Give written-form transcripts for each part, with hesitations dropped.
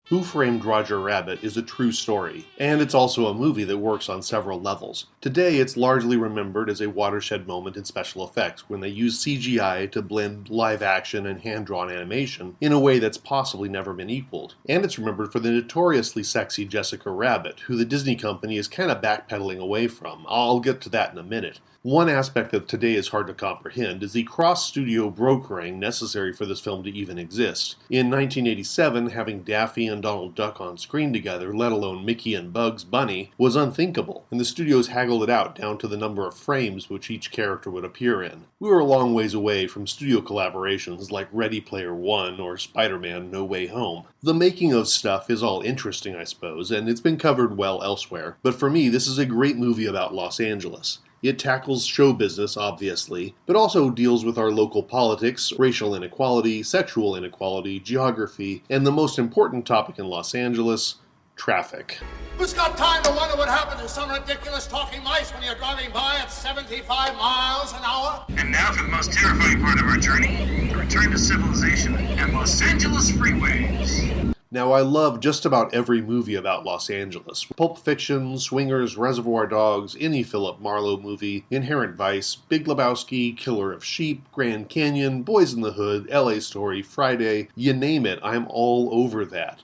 Who Framed Roger Rabbit is a true story, and it's also a movie that works on several levels. Today, it's largely remembered as a watershed moment in special effects when they use CGI to blend live action and hand-drawn animation in a way that's possibly never been equaled. And it's remembered for the notoriously sexy Jessica Rabbit, who the Disney company is kind of backpedaling away from. I'll get to that in a minute. One aspect that today is hard to comprehend is the cross-studio brokering necessary for this film to even exist. In 1987, having Daffy and Donald Duck on screen together, let alone Mickey and Bugs Bunny, was unthinkable, and the studios haggled it out down to the number of frames which each character would appear in. We were a long ways away from studio collaborations like Ready Player One or Spider-Man No Way Home. The making of stuff is all interesting, I suppose, and it's been covered well elsewhere, but for me, this is a great movie about Los Angeles. It tackles show business, obviously, but also deals with our local politics, racial inequality, sexual inequality, geography, and the most important topic in Los Angeles, traffic. Who's got time to wonder what happened to some ridiculous talking mice when you're driving by at 75 miles an hour? And now for the most terrifying part of our journey, the return to civilization and Los Angeles freeways. Now, I love just about every movie about Los Angeles. Pulp Fiction, Swingers, Reservoir Dogs, any Philip Marlowe movie, Inherent Vice, Big Lebowski, Killer of Sheep, Grand Canyon, Boys in the Hood, LA Story, Friday, you name it, I'm all over that.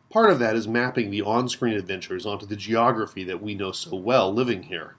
Part of that is mapping the on-screen adventures onto the geography that we know so well living here,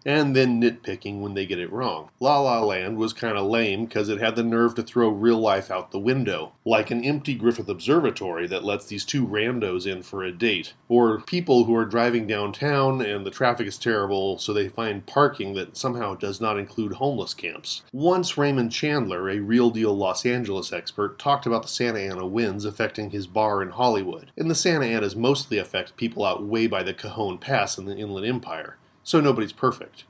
and then nitpicking when they get it wrong. La La Land was kinda lame because it had the nerve to throw real life out the window, like an empty Griffith Observatory that lets these two randos in for a date, or people who are driving downtown and the traffic is terrible so they find parking that somehow does not include homeless camps. Once Raymond Chandler, a real-deal Los Angeles expert, talked about the Santa Ana winds affecting his bar in Hollywood, and the Santa Anas mostly affect people out way by the Cajon Pass in the Inland Empire. So nobody's perfect.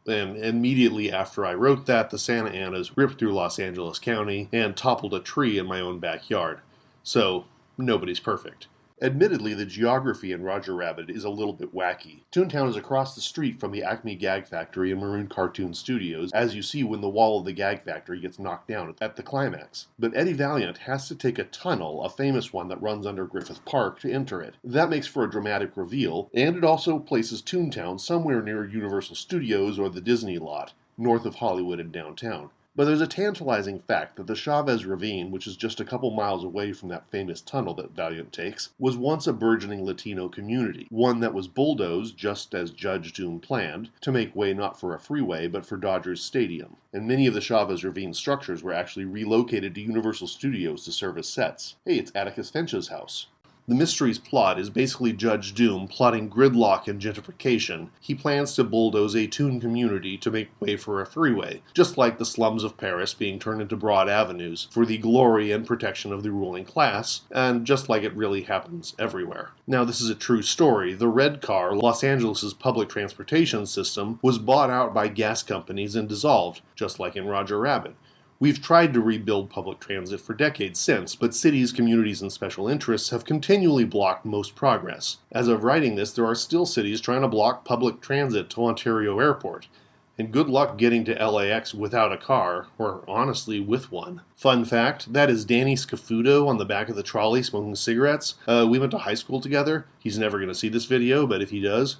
And immediately after I wrote that, the Santa Anas ripped through Los Angeles County and toppled a tree in my own backyard. So nobody's perfect. Admittedly, the geography in Roger Rabbit is a little bit wacky. Toontown is across the street from the Acme Gag Factory and Maroon Cartoon Studios, as you see when the wall of the Gag Factory gets knocked down at the climax. But Eddie Valiant has to take a tunnel, a famous one that runs under Griffith Park, to enter it. That makes for a dramatic reveal, and it also places Toontown somewhere near Universal Studios or the Disney lot, north of Hollywood and downtown. But there's a tantalizing fact that the Chavez Ravine, which is just a couple miles away from that famous tunnel that Valiant takes, was once a burgeoning Latino community, one that was bulldozed, just as Judge Doom planned, to make way not for a freeway, but for Dodgers Stadium. And many of the Chavez Ravine structures were actually relocated to Universal Studios to serve as sets. Hey, it's Atticus Finch's house. The Mystery's plot is basically Judge Doom plotting gridlock and gentrification. He plans to bulldoze a Toon community to make way for a freeway, just like the slums of Paris being turned into broad avenues for the glory and protection of the ruling class, and just like it really happens everywhere. Now, this is a true story. The Red Car, Los Angeles' public transportation system, was bought out by gas companies and dissolved, just like in Roger Rabbit. We've tried to rebuild public transit for decades since, but cities, communities, and special interests have continually blocked most progress. As of writing this, there are still cities trying to block public transit to Ontario Airport. And good luck getting to LAX without a car, or honestly, with one. Fun fact, that is Danny Scafuto on the back of the trolley smoking cigarettes. We went to high school together. He's never going to see this video, but if he does,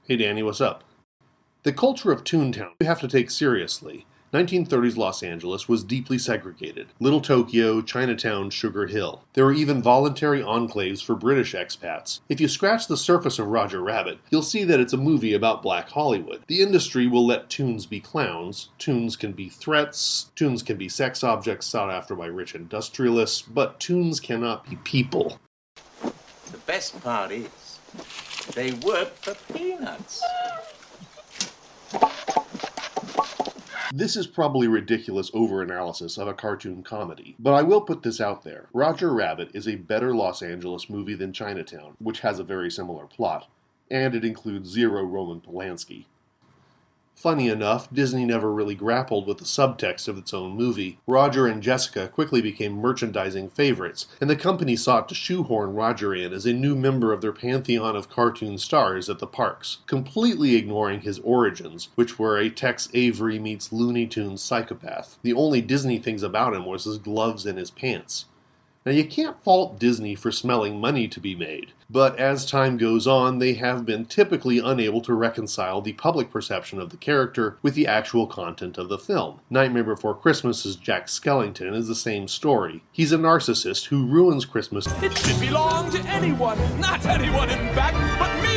hey Danny, what's up? The culture of Toontown we have to take seriously. 1930s Los Angeles was deeply segregated. Little Tokyo, Chinatown, Sugar Hill. There were even voluntary enclaves for British expats. If you scratch the surface of Roger Rabbit, you'll see that it's a movie about Black Hollywood. The industry will let toons be clowns, toons can be threats, toons can be sex objects sought after by rich industrialists, but toons cannot be people. The best part is, they work for peanuts. This is probably ridiculous overanalysis of a cartoon comedy, but I will put this out there. Roger Rabbit is a better Los Angeles movie than Chinatown, which has a very similar plot, and it includes zero Roman Polanski. Funny enough, Disney never really grappled with the subtext of its own movie. Roger and Jessica quickly became merchandising favorites, and the company sought to shoehorn Roger in as a new member of their pantheon of cartoon stars at the parks, completely ignoring his origins, which were a Tex Avery meets Looney Tunes psychopath. The only Disney things about him was his gloves and his pants. Now, you can't fault Disney for smelling money to be made, but as time goes on, they have been typically unable to reconcile the public perception of the character with the actual content of the film. Nightmare Before Christmas's Jack Skellington is the same story. He's a narcissist who ruins Christmas. It should belong to anyone, not anyone in fact, but me!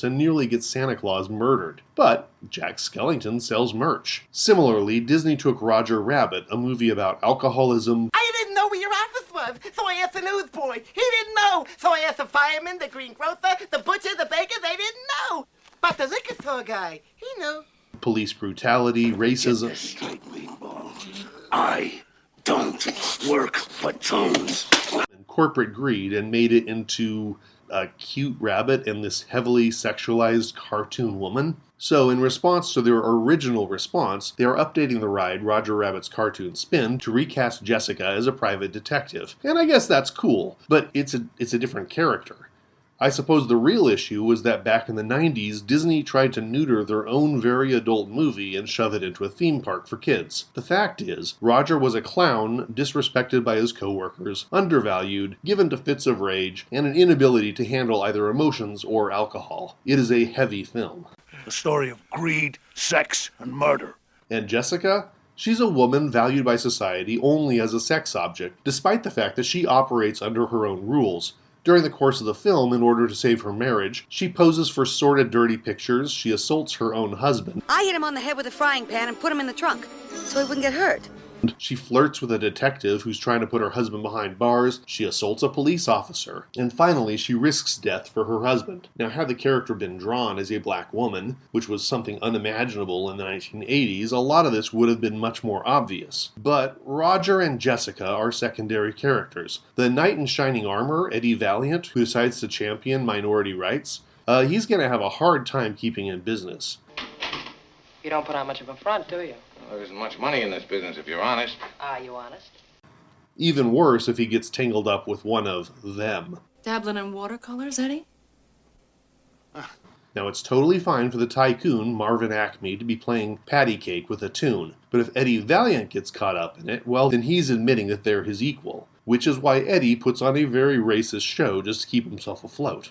And nearly gets Santa Claus murdered. But Jack Skellington sells merch. Similarly, Disney took Roger Rabbit, a movie about alcoholism. I didn't know where your office was, so I asked the newsboy. He didn't know, so I asked the fireman, the greengrocer, the butcher, the baker. They didn't know. But the liquor store guy, he knew. Police brutality, racism. Get this straight, meatball. I don't work for tones. And corporate greed, and made it into a cute rabbit and this heavily sexualized cartoon woman. So in response to their original response, they are updating the ride, Roger Rabbit's Cartoon Spin, to recast Jessica as a private detective. And I guess that's cool, but it's a different character. I suppose the real issue was that back in the 90s, Disney tried to neuter their own very adult movie and shove it into a theme park for kids. The fact is, Roger was a clown, disrespected by his co-workers, undervalued, given to fits of rage, and an inability to handle either emotions or alcohol. It is a heavy film. A story of greed, sex, and murder. And Jessica? She's a woman valued by society only as a sex object, despite the fact that she operates under her own rules. During the course of the film, in order to save her marriage, she poses for sordid, dirty pictures, she assaults her own husband. I hit him on the head with a frying pan and put him in the trunk, so he wouldn't get hurt. She flirts with a detective who's trying to put her husband behind bars. She assaults a police officer. And finally, she risks death for her husband. Now, had the character been drawn as a black woman, which was something unimaginable in the 1980s, a lot of this would have been much more obvious. But Roger and Jessica are secondary characters. The knight in shining armor, Eddie Valiant, who decides to champion minority rights, he's going to have a hard time keeping in business. You don't put on much of a front, do you? Well, there isn't much money in this business, if you're honest. Are you honest? Even worse if he gets tangled up with one of them. Dabbling in watercolors, Eddie? Now, it's totally fine for the tycoon, Marvin Acme, to be playing patty cake with a tune. But if Eddie Valiant gets caught up in it, well, then he's admitting that they're his equal. Which is why Eddie puts on a very racist show just to keep himself afloat.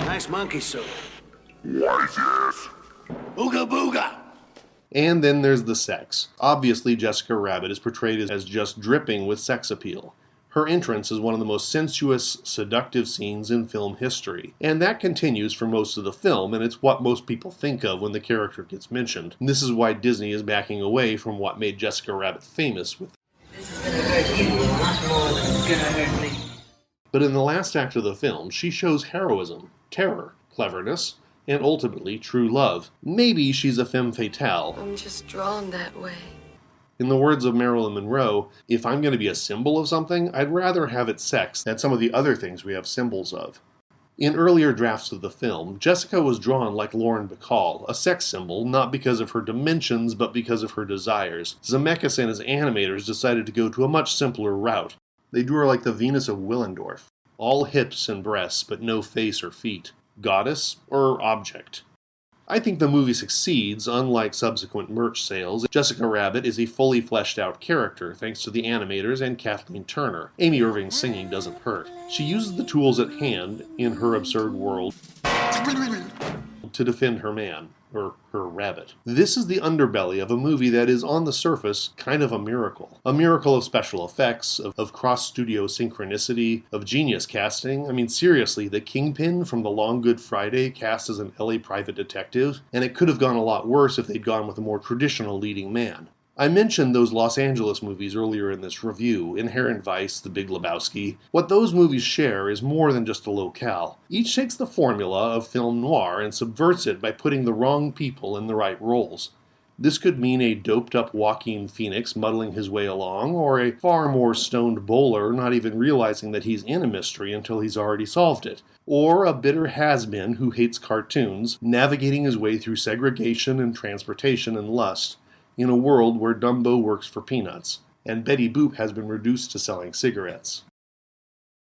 Nice monkey suit. Wife, yes. Booga booga. And then there's the sex. Obviously, Jessica Rabbit is portrayed as just dripping with sex appeal. Her entrance is one of the most sensuous, seductive scenes in film history. And that continues for most of the film, and it's what most people think of when the character gets mentioned. And this is why Disney is backing away from what made Jessica Rabbit famous with. This is gonna hurt you a lot more than it's gonna hurt me. But in the last act of the film, she shows heroism, terror, cleverness, and ultimately true love. Maybe she's a femme fatale. I'm just drawn that way. In the words of Marilyn Monroe, if I'm going to be a symbol of something, I'd rather have it sex than some of the other things we have symbols of. In earlier drafts of the film, Jessica was drawn like Lauren Bacall, a sex symbol, not because of her dimensions, but because of her desires. Zemeckis and his animators decided to go to a much simpler route. They drew her like the Venus of Willendorf. All hips and breasts, but no face or feet. Goddess or object. I think the movie succeeds, unlike subsequent merch sales. Jessica Rabbit is a fully fleshed out character, thanks to the animators and Kathleen Turner. Amy Irving's singing doesn't hurt. She uses the tools at hand in her absurd world to defend her man, or her rabbit. This is the underbelly of a movie that is, on the surface, kind of a miracle. A miracle of special effects, of cross-studio synchronicity, of genius casting. I mean, seriously, the Kingpin from The Long Good Friday cast as an LA private detective, and it could have gone a lot worse if they'd gone with a more traditional leading man. I mentioned those Los Angeles movies earlier in this review, Inherent Vice, The Big Lebowski. What those movies share is more than just a locale. Each takes the formula of film noir and subverts it by putting the wrong people in the right roles. This could mean a doped-up Joaquin Phoenix muddling his way along, or a far more stoned bowler not even realizing that he's in a mystery until he's already solved it. Or a bitter has-been who hates cartoons, navigating his way through segregation and transportation and lust, in a world where Dumbo works for peanuts, and Betty Boop has been reduced to selling cigarettes.